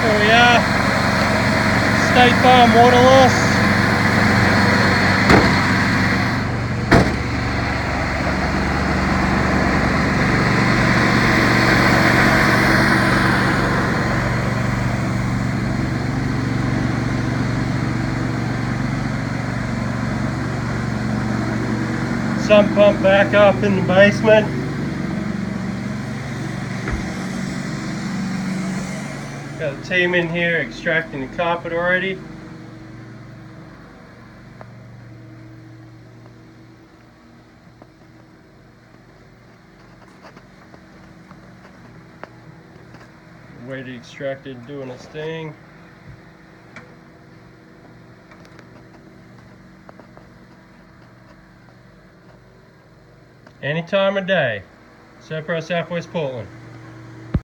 Here we are, State Farm water loss. Sump pump back up in the basement. Got a team in here extracting the carpet already. Weight extracted doing its thing. Any time of day. Servpro Southwest Portland.